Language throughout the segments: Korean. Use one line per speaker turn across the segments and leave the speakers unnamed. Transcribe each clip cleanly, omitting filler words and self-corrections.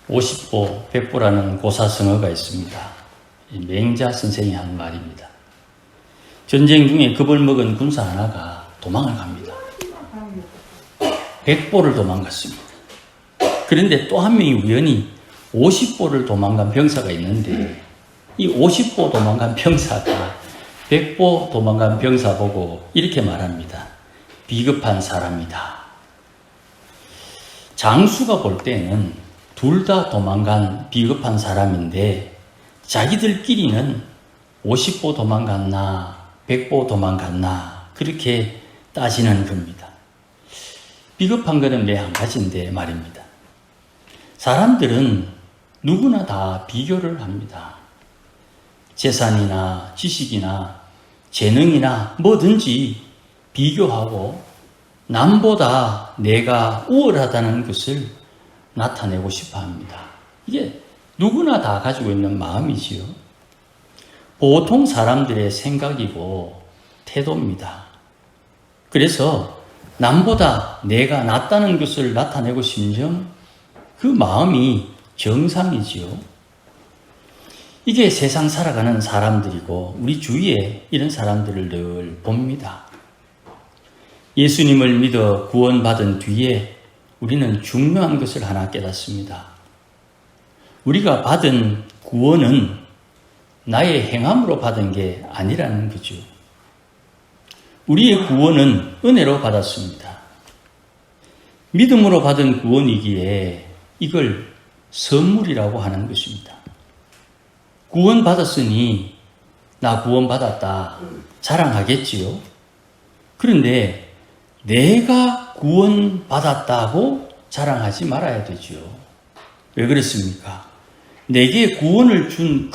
50보, 100보라는 고사성어가 있습니다. 맹자 선생이 한 말입니다. 전쟁 중에 겁을 먹은 군사 하나가 도망을 갑니다. 100보를 도망갔습니다. 그런데 또 한 명이 우연히 50보를 도망간 병사가 있는데 이 50보 도망간 병사가 100보 도망간 병사 보고 이렇게 말합니다. 비겁한 사람이다. 장수가 볼 때는 둘 다 도망간 비겁한 사람인데 자기들끼리는 50보 도망갔나 100보 도망갔나 그렇게 따지는 겁니다. 비겁한 것은 매 한 가지인데 말입니다. 사람들은 누구나 다 비교를 합니다. 재산이나 지식이나 재능이나 뭐든지 비교하고 남보다 내가 우월하다는 것을 나타내고 싶어 합니다. 이게 누구나 다 가지고 있는 마음이지요. 보통 사람들의 생각이고 태도입니다. 그래서 남보다 내가 낫다는 것을 나타내고 싶은 그 마음이 정상이지요. 이게 세상 살아가는 사람들이고 우리 주위에 이런 사람들을 늘 봅니다. 예수님을 믿어 구원받은 뒤에 우리는 중요한 것을 하나 깨닫습니다. 우리가 받은 구원은 나의 행함으로 받은 게 아니라는 거죠. 우리의 구원은 은혜로 받았습니다. 믿음으로 받은 구원이기에 이걸 선물이라고 하는 것입니다. 구원받았으니 나 구원받았다 자랑하겠지요. 그런데 내가 구원받았다고 자랑하지 말아야 되지요. 왜 그렇습니까? 내게 구원을 준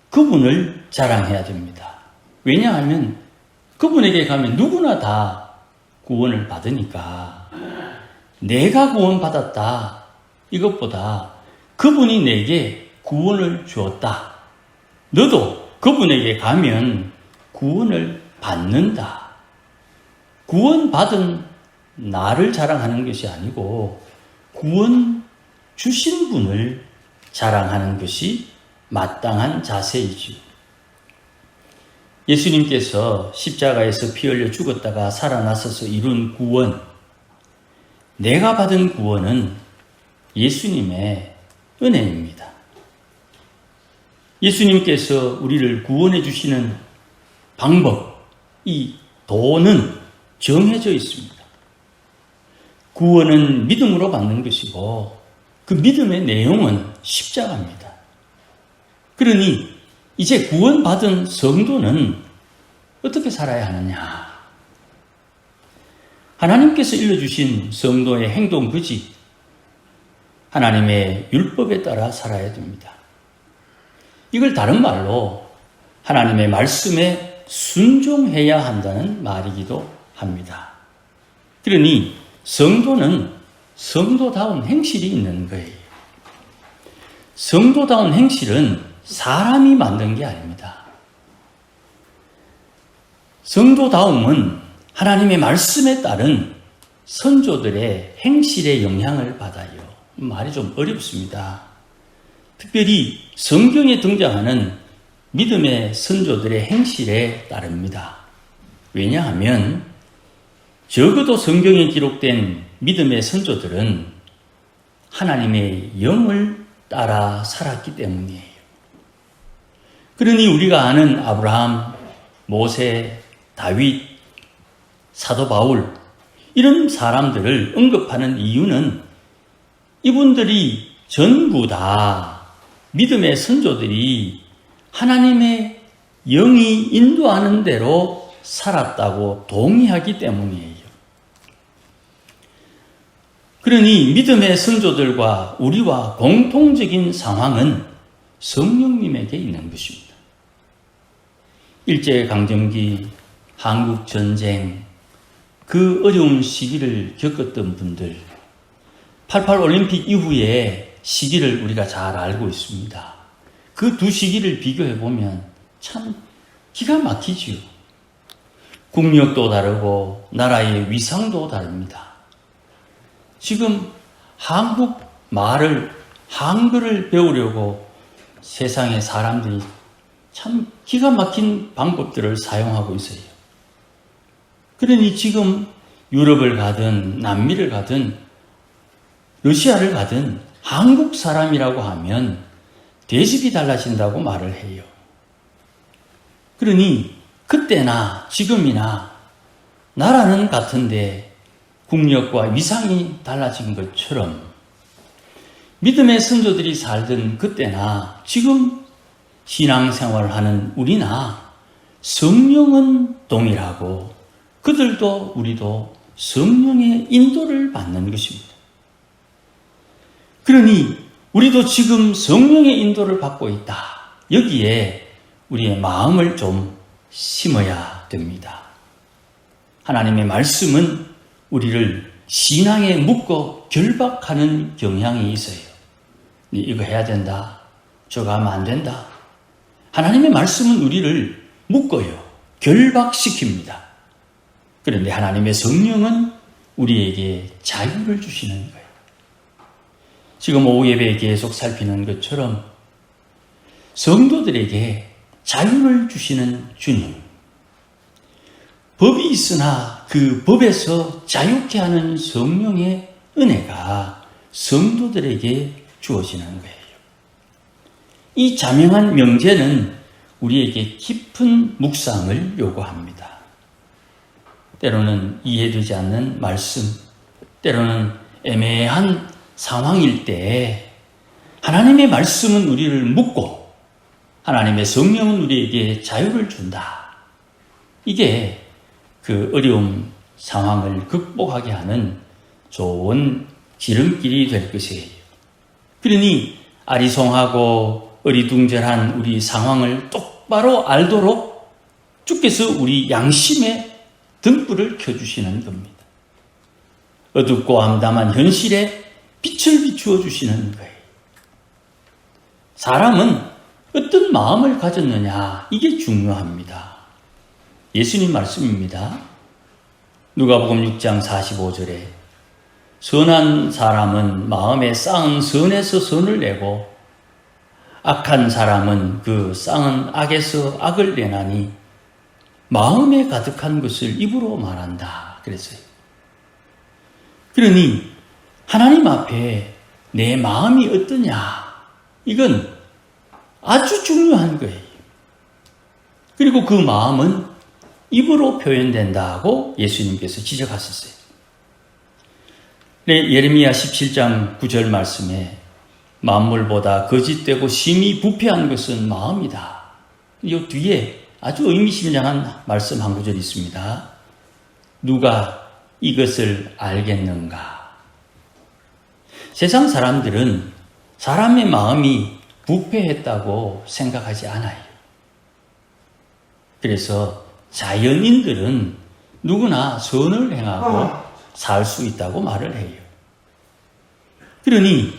그분을 자랑해야 됩니다. 왜냐하면 그분에게 가면 누구나 다 구원을 받으니까 내가 구원받았다 이것보다 그분이 내게 구원을 주었다. 너도 그분에게 가면 구원을 받는다. 구원받은 나를 자랑하는 것이 아니고 구원 주신 분을 자랑하는 것이 마땅한 자세이지요. 예수님께서 십자가에서 피 흘려 죽었다가 살아나셔서 이룬 구원, 내가 받은 구원은 예수님의 은혜입니다. 예수님께서 우리를 구원해 주시는 방법, 이 도는 정해져 있습니다. 구원은 믿음으로 받는 것이고 그 믿음의 내용은 십자가입니다. 그러니 이제 구원받은 성도는 어떻게 살아야 하느냐? 하나님께서 일러주신 성도의 행동 규칙, 하나님의 율법에 따라 살아야 됩니다. 이걸 다른 말로 하나님의 말씀에 순종해야 한다는 말이기도 합니다. 그러니 성도는 성도다운 행실이 있는 거예요. 성도다운 행실은 사람이 만든 게 아닙니다. 성도다움은 하나님의 말씀에 따른 선조들의 행실의 영향을 받아요. 말이 좀 어렵습니다. 특별히 성경에 등장하는 믿음의 선조들의 행실에 따릅니다. 왜냐하면 적어도 성경에 기록된 믿음의 선조들은 하나님의 영을 따라 살았기 때문이에요. 그러니 우리가 아는 아브라함, 모세, 다윗, 사도 바울 이런 사람들을 언급하는 이유는 이분들이 전부 다 믿음의 선조들이 하나님의 영이 인도하는 대로 살았다고 동의하기 때문이에요. 그러니 믿음의 선조들과 우리와 공통적인 상황은 성령님에게 있는 것입니다. 일제강점기, 한국전쟁, 그 어려운 시기를 겪었던 분들, 88 올림픽 이후의 시기를 우리가 잘 알고 있습니다. 그 두 시기를 비교해보면 참 기가 막히지요. 국력도 다르고 나라의 위상도 다릅니다. 지금 한국 말을 한글을 배우려고 세상의 사람들이 참 기가 막힌 방법들을 사용하고 있어요. 그러니 지금 유럽을 가든 남미를 가든 러시아를 가든 한국 사람이라고 하면 대접이 달라진다고 말을 해요. 그러니 그때나 지금이나 나라는 같은데 국력과 위상이 달라진 것처럼 믿음의 선조들이 살던 그때나 지금 신앙생활을 하는 우리나 성령은 동일하고 그들도 우리도 성령의 인도를 받는 것입니다. 그러니 우리도 지금 성령의 인도를 받고 있다. 여기에 우리의 마음을 좀 심어야 됩니다. 하나님의 말씀은 우리를 신앙에 묶어 결박하는 경향이 있어요. 이거 해야 된다. 저거 하면 안 된다. 하나님의 말씀은 우리를 묶어요. 결박시킵니다. 그런데 하나님의 성령은 우리에게 자유를 주시는 거예요. 지금 오후 예배에 계속 살피는 것처럼 성도들에게 자유를 주시는 주님. 법이 있으나 그 법에서 자유케 하는 성령의 은혜가 성도들에게 주어지는 거예요. 이 자명한 명제는 우리에게 깊은 묵상을 요구합니다. 때로는 이해되지 않는 말씀, 때로는 애매한 상황일 때 하나님의 말씀은 우리를 묶고 하나님의 성령은 우리에게 자유를 준다. 이게 그 어려운 상황을 극복하게 하는 좋은 지름길이 될 것이에요. 그러니 아리송하고 어리둥절한 우리 상황을 똑바로 알도록 주께서 우리 양심에 등불을 켜주시는 겁니다. 어둡고 암담한 현실에 빛을 비추어 주시는 거예요. 사람은 어떤 마음을 가졌느냐, 이게 중요합니다. 예수님 말씀입니다. 누가복음 6장 45절에 선한 사람은 마음에 쌓은 선에서 선을 내고 악한 사람은 그 쌓은 악에서 악을 내나니 마음에 가득한 것을 입으로 말한다. 그랬어요. 그러니 하나님 앞에 내 마음이 어떠냐, 이건 아주 중요한 거예요. 그리고 그 마음은 입으로 표현된다고 예수님께서 지적하셨어요. 예레미야 17장 9절 말씀에 만물보다 거짓되고 심히 부패한 것은 마음이다. 이 뒤에 아주 의미심장한 말씀 한 구절이 있습니다. 누가 이것을 알겠는가? 세상 사람들은 사람의 마음이 부패했다고 생각하지 않아요. 그래서 자연인들은 누구나 선을 행하고 살 수 있다고 말을 해요. 그러니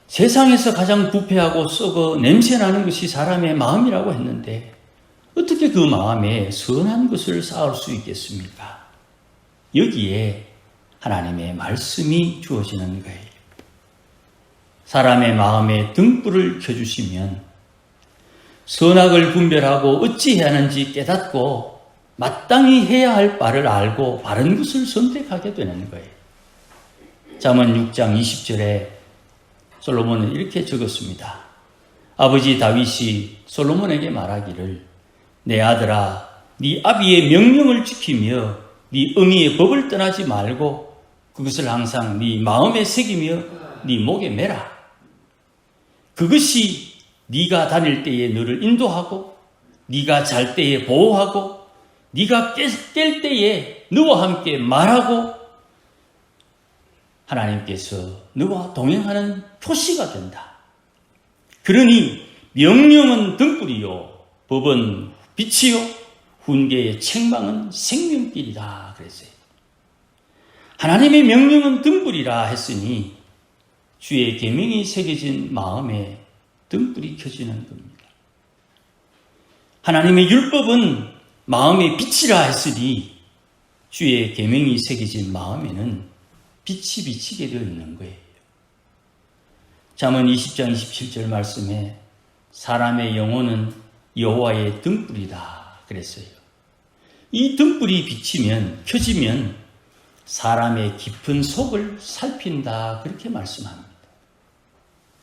세상에서 가장 부패하고 썩어 냄새나는 것이 사람의 마음이라고 했는데 어떻게 그 마음에 선한 것을 쌓을 수 있겠습니까? 여기에 하나님의 말씀이 주어지는 거예요. 사람의 마음에 등불을 켜주시면 선악을 분별하고 어찌해야 하는지 깨닫고 마땅히 해야 할 바를 알고 바른 것을 선택하게 되는 거예요. 잠언 6장 20절에 솔로몬은 이렇게 적었습니다. 아버지 다윗이 솔로몬에게 말하기를 내 아들아 네 아비의 명령을 지키며 네 어미의 법을 떠나지 말고 그것을 항상 네 마음에 새기며 네 목에 매라. 그것이 네가 다닐 때에 너를 인도하고 네가 잘 때에 보호하고 네가 깰 때에 너와 함께 말하고 하나님께서 너와 동행하는 표시가 된다. 그러니 명령은 등불이요 법은 빛이요 훈계의 책망은 생명길이다 그랬어요. 하나님의 명령은 등불이라 했으니 주의 계명이 새겨진 마음에 등불이 켜지는 겁니다. 하나님의 율법은 마음의 빛이라 했으니 주의 계명이 새겨진 마음에는 빛이 비치게 되어 있는 거예요. 잠언 20장 27절 말씀에 사람의 영혼은 여호와의 등불이다 그랬어요. 이 등불이 비치면, 켜지면 사람의 깊은 속을 살핀다 그렇게 말씀합니다.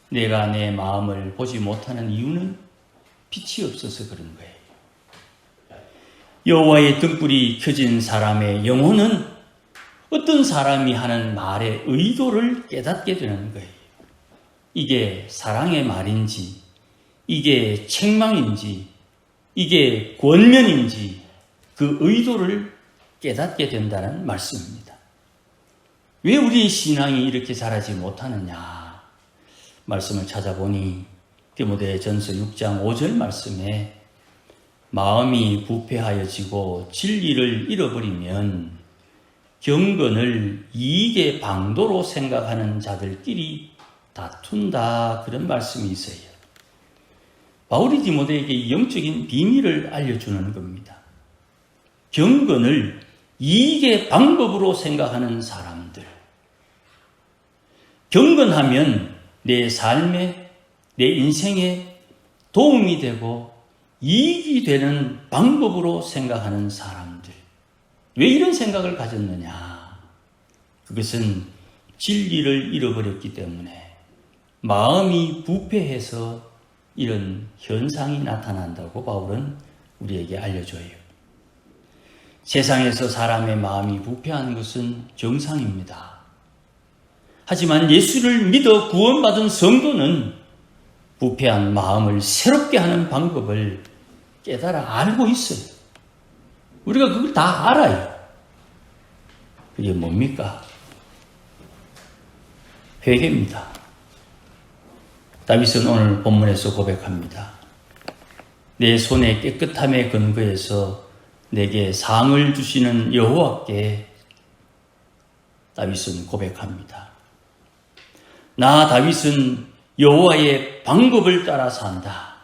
내가 내 마음을 보지 못하는 이유는 빛이 없어서 그런 거예요. 여호와의 등불이 켜진 사람의 영혼은 어떤 사람이 하는 말의 의도를 깨닫게 되는 거예요. 이게 사랑의 말인지, 이게 책망인지, 이게 권면인지 그 의도를 깨닫게 된다는 말씀입니다. 왜 우리의 신앙이 이렇게 자라지 못하느냐? 말씀을 찾아보니 디모데전서 6장 5절 말씀에 마음이 부패하여지고 진리를 잃어버리면 경건을 이익의 방도로 생각하는 자들끼리 다툰다 그런 말씀이 있어요. 바울이 디모데에게 영적인 비밀을 알려주는 겁니다. 경건을 이익의 방법으로 생각하는 사람들. 경건하면 내 삶에, 내 인생에 도움이 되고 이익이 되는 방법으로 생각하는 사람들. 왜 이런 생각을 가졌느냐? 그것은 진리를 잃어버렸기 때문에 마음이 부패해서 이런 현상이 나타난다고 바울은 우리에게 알려줘요. 세상에서 사람의 마음이 부패한 것은 정상입니다. 하지만 예수를 믿어 구원받은 성도는 부패한 마음을 새롭게 하는 방법을 깨달아 알고 있어요. 우리가 그걸 다 알아요. 그게 뭡니까? 회개입니다. 다윗은 오늘 본문에서 고백합니다. 내 손의 깨끗함에 근거해서 내게 상을 주시는 여호와께 다윗은 고백합니다. 나 다윗은 여호와의 방법을 따라 산다.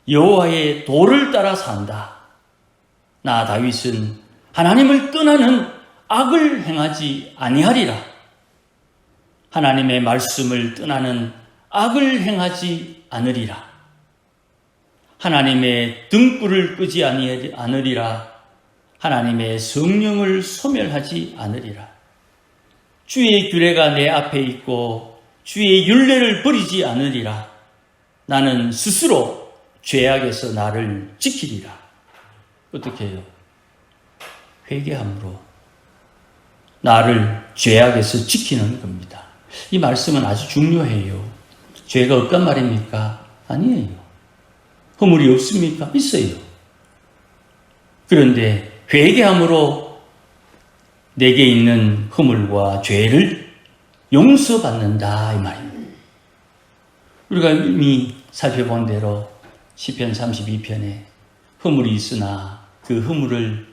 여호와의 도를 따라 산다. 나 다윗은 하나님을 떠나는 악을 행하지 아니하리라. 하나님의 말씀을 떠나는 악을 행하지 않으리라. 하나님의 등불을 끄지 않으리라. 하나님의 성령을 소멸하지 않으리라. 주의 규례가 내 앞에 있고 주의 율례를 버리지 않으리라. 나는 스스로 죄악에서 나를 지키리라. 어떻게 해요? 회개함으로 나를 죄악에서 지키는 겁니다. 이 말씀은 아주 중요해요. 죄가 없단 말입니까? 아니에요. 허물이 없습니까? 있어요. 그런데 회개함으로 내게 있는 허물과 죄를 용서받는다 이 말입니다. 우리가 이미 살펴본 대로 시편 32편에 허물이 있으나 그 허물을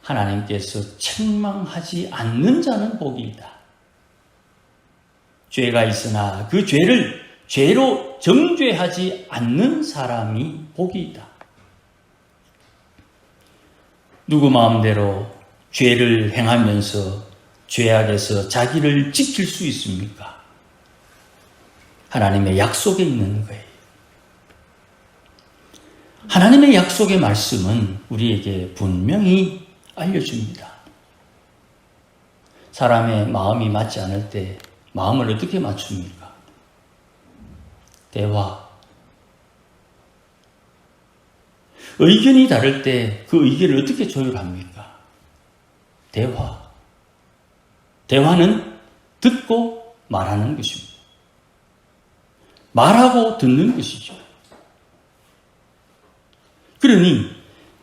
하나님께서 책망하지 않는 자는 복이 있다. 죄가 있으나 그 죄를 죄로 정죄하지 않는 사람이 복이 있다. 누구 마음대로 죄를 행하면서 죄악에서 자기를 지킬 수 있습니까? 하나님의 약속에 있는 거예요. 하나님의 약속의 말씀은 우리에게 분명히 알려줍니다. 사람의 마음이 맞지 않을 때 마음을 어떻게 맞춥니까? 대화. 의견이 다를 때 그 의견을 어떻게 조율합니까? 대화. 대화는 듣고 말하는 것입니다. 말하고 듣는 것이죠. 그러니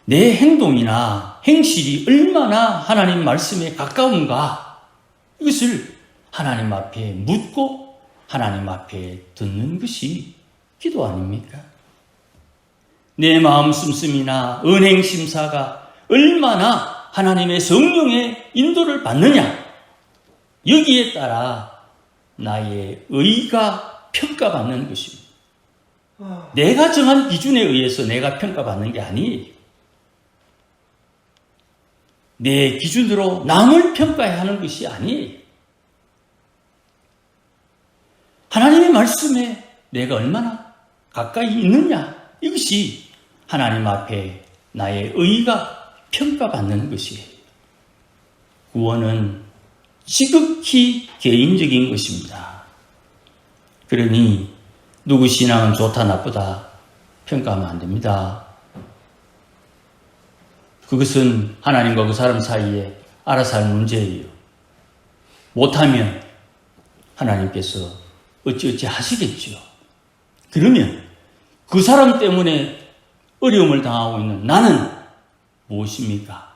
내 행동이나 행실이 얼마나 하나님 말씀에 가까운가 이것을 하나님 앞에 묻고 하나님 앞에 듣는 것이 기도 아닙니까? 내 마음 씀씀이나 은행 심사가 얼마나 하나님의 성령의 인도를 받느냐 여기에 따라 나의 의가 평가받는 것입니다. 내가 정한 기준에 의해서 내가 평가받는 게 아니에요. 내 기준으로 남을 평가해야 하는 것이 아니에요. 하나님의 말씀에 내가 얼마나 가까이 있느냐, 이것이 하나님 앞에 나의 의의가 평가받는 것이에요. 구원은 지극히 개인적인 것입니다. 그러니 누구 신앙은 좋다 나쁘다 평가하면 안 됩니다. 그것은 하나님과 그 사람 사이에 알아서 할 문제예요. 못하면 하나님께서 어찌어찌 하시겠죠. 그러면 그 사람 때문에 어려움을 당하고 있는 나는 무엇입니까?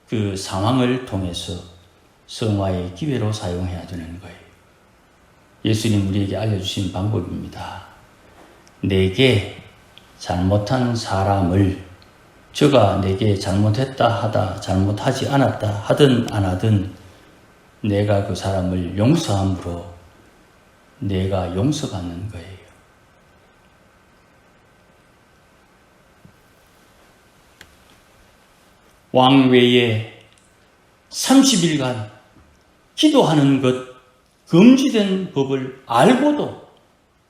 그 상황을 통해서 성화의 기회로 사용해야 되는 거예요. 예수님 우리에게 알려주신 방법입니다. 내게 잘못한 사람을 저가 내게 잘못했다 하다 잘못하지 않았다 하든 안 하든 내가 그 사람을 용서함으로 내가 용서받는 거예요. 왕외에 30일간 기도하는 것 금지된 법을 알고도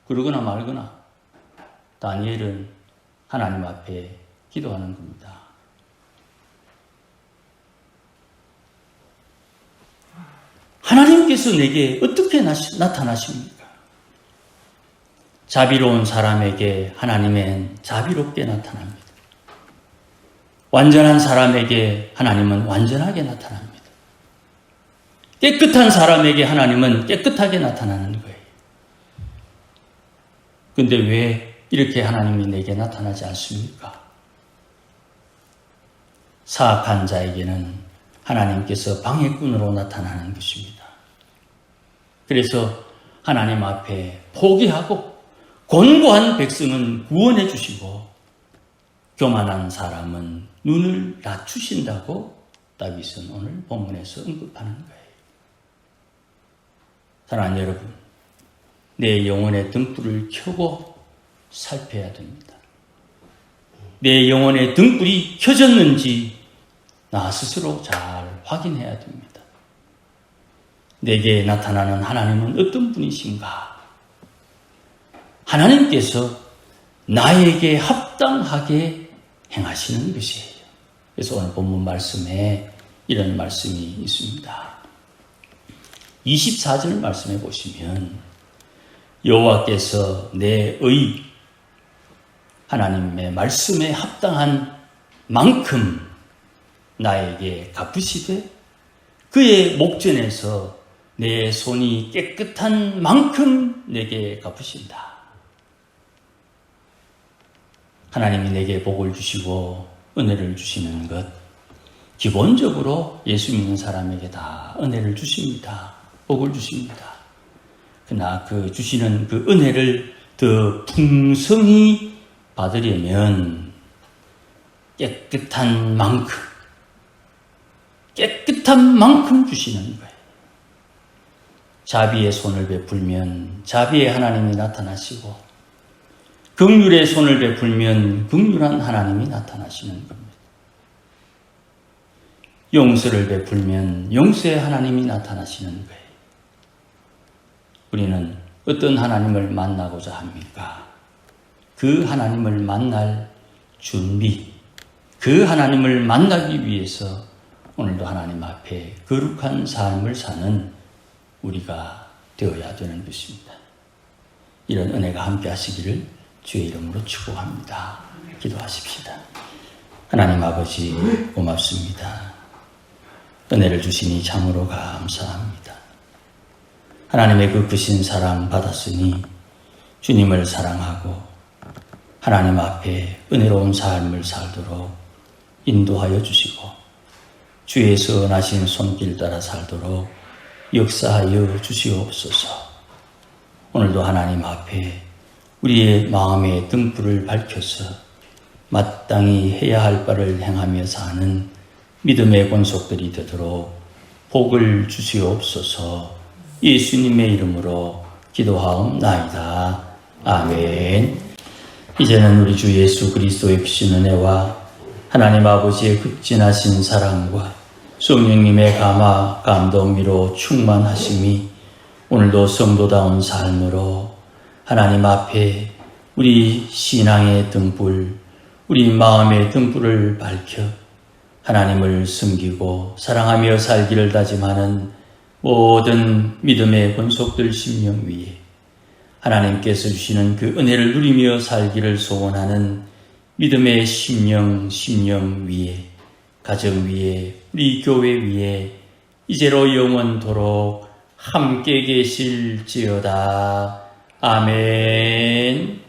그러거나 말거나 다니엘은 하나님 앞에 기도하는 겁니다. 하나님께서 내게 어떻게 나타나십니까? 자비로운 사람에게 하나님은 자비롭게 나타납니다. 완전한 사람에게 하나님은 완전하게 나타납니다. 깨끗한 사람에게 하나님은 깨끗하게 나타나는 거예요. 근데 왜 이렇게 하나님이 내게 나타나지 않습니까? 사악한 자에게는 하나님께서 방해꾼으로 나타나는 것입니다. 그래서 하나님 앞에 포기하고 곤고한 백성은 구원해 주시고 교만한 사람은 눈을 낮추신다고 다윗은 오늘 본문에서 언급하는 거예요. 사랑하는 여러분, 내 영혼의 등불을 켜고 살펴야 됩니다. 내 영혼의 등불이 켜졌는지 나 스스로 잘 확인해야 됩니다. 내게 나타나는 하나님은 어떤 분이신가? 하나님께서 나에게 합당하게 행하시는 것이에요. 그래서 오늘 본문 말씀에 이런 말씀이 있습니다. 24절 말씀해 보시면 여호와께서 내 하나님의 말씀에 합당한 만큼 나에게 갚으시되 그의 목전에서 내 손이 깨끗한 만큼 내게 갚으신다. 하나님이 내게 복을 주시고 은혜를 주시는 것, 기본적으로 예수 믿는 사람에게 다 은혜를 주십니다. 복을 주십니다. 그러나 그 주시는 그 은혜를 더 풍성히 받으려면 깨끗한 만큼 주시는 거예요. 자비의 손을 베풀면 자비의 하나님이 나타나시고 긍휼의 손을 베풀면 긍휼한 하나님이 나타나시는 겁니다. 용서를 베풀면 용서의 하나님이 나타나시는 거예요. 우리는 어떤 하나님을 만나고자 합니까? 그 하나님을 만날 준비, 그 하나님을 만나기 위해서 오늘도 하나님 앞에 거룩한 삶을 사는 우리가 되어야 되는 것입니다. 이런 은혜가 함께 하시기를 주의 이름으로 축복합니다. 기도하십시다. 하나님 아버지 고맙습니다. 은혜를 주시니 참으로 감사합니다. 하나님의 그 크신 사랑 받았으니 주님을 사랑하고 하나님 앞에 은혜로운 삶을 살도록 인도하여 주시고 주의 선하신 손길 따라 살도록 역사하여 주시옵소서. 오늘도 하나님 앞에 우리의 마음의 등불을 밝혀서 마땅히 해야 할 바를 행하며 사는 믿음의 권속들이 되도록 복을 주시옵소서. 예수님의 이름으로 기도하옵나이다. 아멘. 이제는 우리 주 예수 그리스도의 크신 은혜와 하나님 아버지의 극진하신 사랑과 성령님의 감화 감동미로 충만하심이 오늘도 성도다운 삶으로 하나님 앞에 우리 신앙의 등불, 우리 마음의 등불을 밝혀 하나님을 섬기고 사랑하며 살기를 다짐하는 모든 믿음의 권속들 심령 위에 하나님께서 주시는 그 은혜를 누리며 살기를 소원하는 믿음의 심령 위에, 가정 위에, 우리 교회 위에 이제로 영원토록 함께 계실지어다. 아멘.